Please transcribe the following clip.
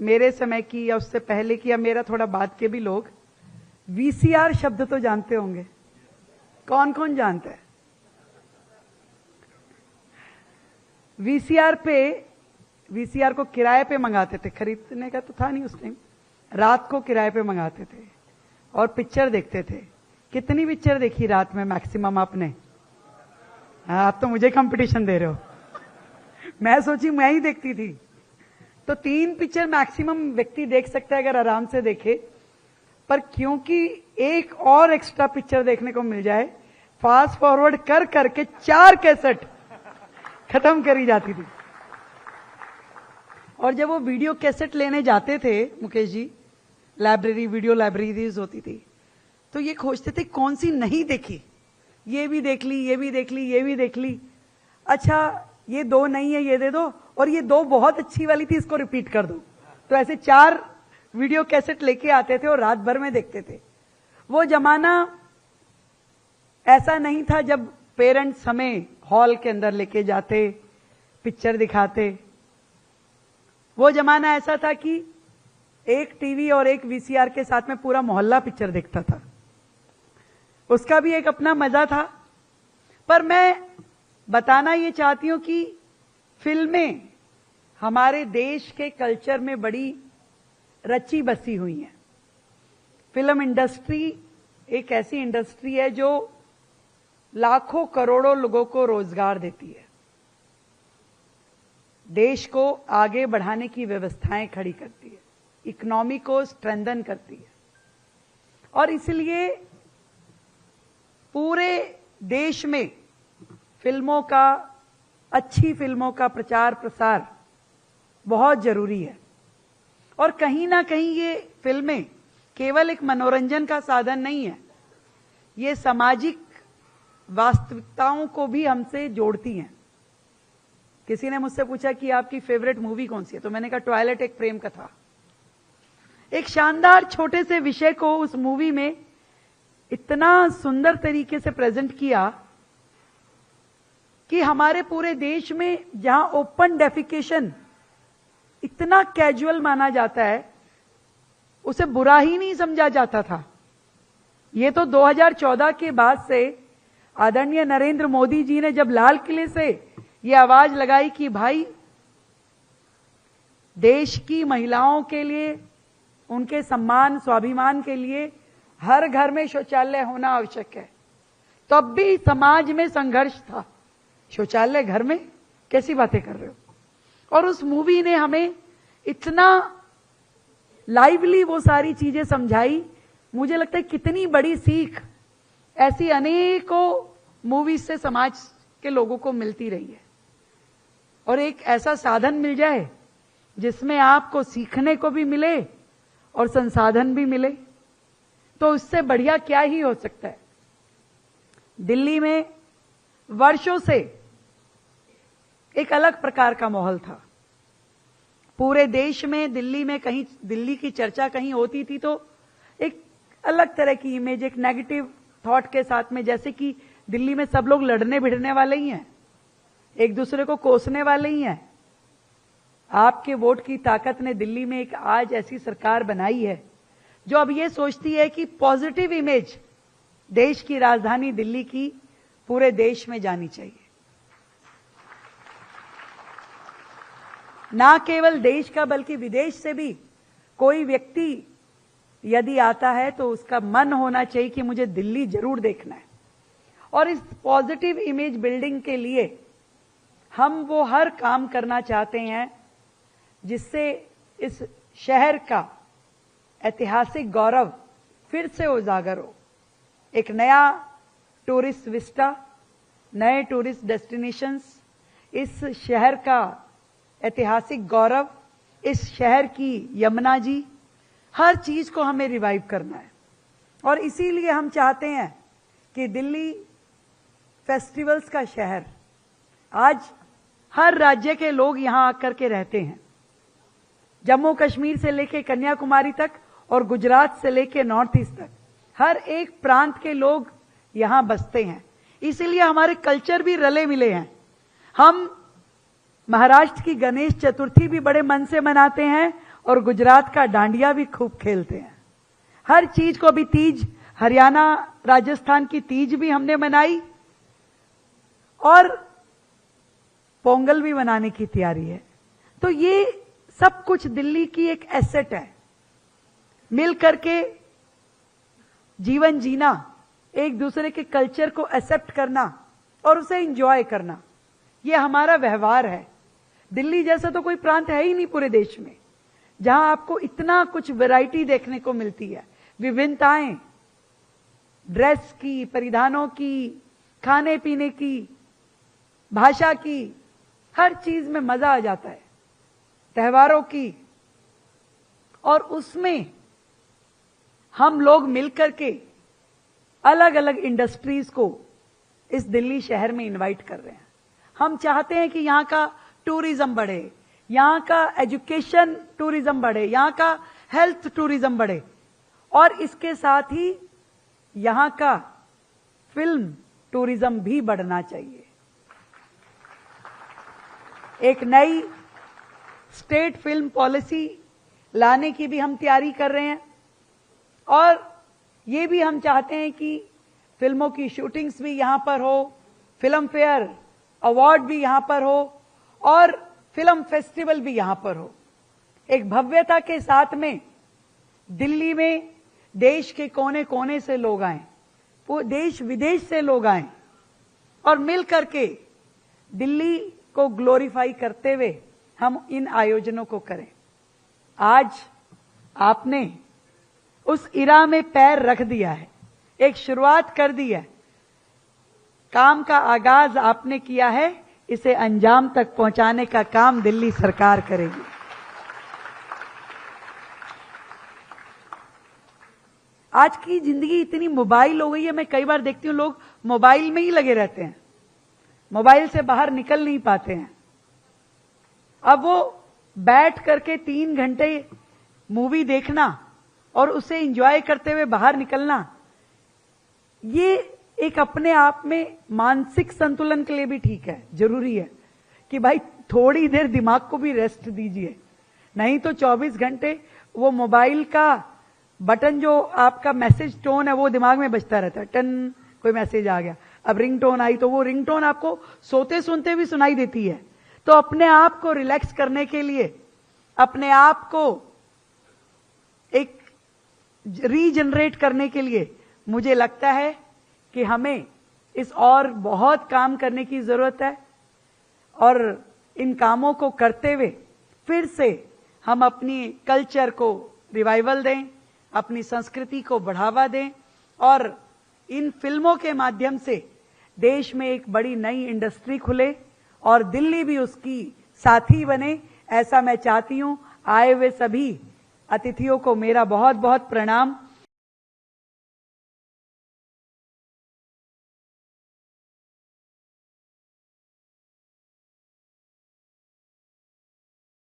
मेरे समय की या उससे पहले की या मेरा थोड़ा बाद के भी लोग वीसीआर शब्द तो जानते होंगे। कौन कौन जानता है? वीसीआर को किराए पे मंगाते थे, खरीदने का तो था नहीं उस टाइम। रात को किराए पे मंगाते थे और पिक्चर देखते थे। कितनी पिक्चर देखी रात में मैक्सिमम आपने? आप तो मुझे कंपटीशन दे रहे हो। मैं सोची मैं ही देखती थी। तो 3 पिक्चर मैक्सिमम व्यक्ति देख सकता है अगर आराम से देखे, पर क्योंकि एक और एक्स्ट्रा पिक्चर देखने को मिल जाए, फास्ट फॉरवर्ड कर करके 4 कैसेट खत्म करी जाती थी। और जब वो वीडियो कैसेट लेने जाते थे Mukesh ji, library, video libraries होती थी, तो ये खोजते थे कौन सी नहीं देखी। ये भी देख ली, ये भी देख ली, ये भी देख ली। अच्छा ये 2 नहीं है, ये दे दो, और ये 2 बहुत अच्छी वाली थी, इसको रिपीट कर दो। तो ऐसे 4 वीडियो कैसेट लेके आते थे और रात भर में देखते थे। वो जमाना ऐसा नहीं था जब पेरेंट्स हमें हॉल के अंदर लेके जाते, पिक्चर दिखाते। वो जमाना ऐसा था कि एक टीवी और एक वीसीआर के साथ में पूरा मोहल्ला पिक्चर देखता था। उसका भी एक अपना मजा था। पर मैं बताना ये चाहती हूं कि फिल्में हमारे देश के कल्चर में बड़ी रची बसी हुई हैं। फिल्म इंडस्ट्री एक ऐसी इंडस्ट्री है जो लाखों करोड़ों लोगों को रोजगार देती है, देश को आगे बढ़ाने की व्यवस्थाएं खड़ी करती है, इकोनॉमी को स्ट्रेंथन करती है। और इसलिए पूरे देश में फिल्मों का, अच्छी फिल्मों का प्रचार प्रसार बहुत जरूरी है। और कहीं ना कहीं ये फिल्में केवल एक मनोरंजन का साधन नहीं है, ये सामाजिक वास्तविकताओं को भी हमसे जोड़ती हैं। किसी ने मुझसे पूछा कि आपकी फेवरेट मूवी कौन सी है, तो मैंने कहा ट्वाइलाइट एक प्रेम कथा। एक शानदार छोटे से विषय को उस मूवी में इतना सुंदर तरीके से प्रेजेंट किया कि हमारे पूरे देश में जहां ओपन डेफिकेशन इतना कैजुअल माना जाता है, उसे बुरा ही नहीं समझा जाता था। ये तो 2014 के बाद से आदरणीय नरेंद्र मोदी जी ने जब लाल किले से ये आवाज लगाई कि भाई देश की महिलाओं के लिए, उनके सम्मान स्वाभिमान के लिए हर घर में शौचालय होना आवश्यक है, तब भी समाज में संघर्ष था। शौचालय घर में, कैसी बातें कर रहे हो? और उस मूवी ने हमें इतना लाइवली वो सारी चीजें समझाई। मुझे लगता है कितनी बड़ी सीख ऐसी अनेकों मूवीज से समाज के लोगों को मिलती रही है। और एक ऐसा साधन मिल जाए जिसमें आपको सीखने को भी मिले और संसाधन भी मिले, तो उससे बढ़िया क्या ही हो सकता है। दिल्ली में वर्षों से एक अलग प्रकार का माहौल था। पूरे देश में दिल्ली में कहीं दिल्ली की चर्चा कहीं होती थी तो एक अलग तरह की इमेज, एक नेगेटिव थॉट के साथ में, जैसे कि दिल्ली में सब लोग लड़ने भिड़ने वाले ही हैं, एक दूसरे को कोसने वाले ही हैं। आपके वोट की ताकत ने दिल्ली में एक आज ऐसी सरकार बनाई है जो अब ये सोचती है कि पॉजिटिव इमेज देश की राजधानी दिल्ली की पूरे देश में जानी चाहिए। ना केवल देश का बल्कि विदेश से भी कोई व्यक्ति यदि आता है तो उसका मन होना चाहिए कि मुझे दिल्ली जरूर देखना है। और इस पॉजिटिव इमेज बिल्डिंग के लिए हम वो हर काम करना चाहते हैं जिससे इस शहर का ऐतिहासिक गौरव फिर से उजागर हो। एक नया टूरिस्ट विस्टा, नए टूरिस्ट डेस्टिनेशंस, इस शहर का ऐतिहासिक गौरव, इस शहर की यमुना जी, हर चीज को हमें रिवाइव करना है। और इसीलिए हम चाहते हैं कि दिल्ली फेस्टिवल्स का शहर, आज हर राज्य के लोग यहां आकर के रहते हैं। जम्मू कश्मीर से लेकर कन्याकुमारी तक और गुजरात से लेकर नॉर्थ ईस्ट तक हर एक प्रांत के लोग यहां बसते हैं। इसीलिए हमारे कल्चर भी रले मिले हैं। हम महाराष्ट्र की गणेश चतुर्थी भी बड़े मन से मनाते हैं और गुजरात का डांडिया भी खूब खेलते हैं। हर चीज को भी तीज, हरियाणा राजस्थान की तीज भी हमने मनाई और पोंगल भी मनाने की तैयारी है। तो ये सब कुछ दिल्ली की एक एसेट है। मिल करके जीवन जीना, एक दूसरे के कल्चर को एक्सेप्ट करना और उसे एंजॉय करना, ये हमारा व्यवहार है। दिल्ली जैसा तो कोई प्रांत है ही नहीं पूरे देश में जहां आपको इतना कुछ वैरायटी देखने को मिलती है। विभिन्नताएं, ड्रेस की, परिधानों की, खाने पीने की, भाषा की, हर चीज में मजा आ जाता है, त्योहारों की। और उसमें हम लोग मिलकर के अलग अलग इंडस्ट्रीज को इस दिल्ली शहर में इनवाइट कर रहे हैं। हम चाहते हैं कि यहां का टूरिज्म बढ़े, यहां का एजुकेशन टूरिज्म बढ़े, यहां का हेल्थ टूरिज्म बढ़े और इसके साथ ही यहां का फिल्म टूरिज्म भी बढ़ना चाहिए। एक नई स्टेट फिल्म पॉलिसी लाने की भी हम तैयारी कर रहे हैं और ये भी हम चाहते हैं कि फिल्मों की शूटिंग्स भी यहां पर हो, फिल्म फेयर अवार्ड भी यहां पर हो और फिल्म फेस्टिवल भी यहां पर हो। एक भव्यता के साथ में दिल्ली में देश के कोने कोने से लोग आए, वो देश विदेश से लोग आए और मिल करके दिल्ली को ग्लोरीफाई करते हुए हम इन आयोजनों को करें। आज आपने उस इरा में पैर रख दिया है, एक शुरुआत कर दी है, काम का आगाज आपने किया है, इसे अंजाम तक पहुंचाने का काम दिल्ली सरकार करेगी। आज की जिंदगी इतनी मोबाइल हो गई है, मैं कई बार देखती हूं लोग मोबाइल में ही लगे रहते हैं, मोबाइल से बाहर निकल नहीं पाते हैं। अब वो बैठ करके 3 घंटे मूवी देखना और उसे एंजॉय करते हुए बाहर निकलना, ये एक अपने आप में मानसिक संतुलन के लिए भी ठीक है, जरूरी है कि भाई थोड़ी देर दिमाग को भी रेस्ट दीजिए। नहीं तो 24 घंटे वो मोबाइल का बटन, जो आपका मैसेज टोन है, वो दिमाग में बजता रहता है। टन, कोई मैसेज आ गया, अब रिंग टोन आई तो वो रिंग टोन आपको सोते सुनते भी सुनाई देती है। तो अपने आप को रिलैक्स करने के लिए, अपने आप को एक रीजनरेट करने के लिए मुझे लगता है कि हमें इस और बहुत काम करने की जरूरत है और इन कामों को करते हुए फिर से हम अपनी कल्चर को रिवाइवल दें, अपनी संस्कृति को बढ़ावा दें और इन फिल्मों के माध्यम से देश में एक बड़ी नई इंडस्ट्री खुले और दिल्ली भी उसकी साथी बने, ऐसा मैं चाहती हूं। आए हुए सभी अतिथियों को मेरा बहुत बहुत प्रणाम।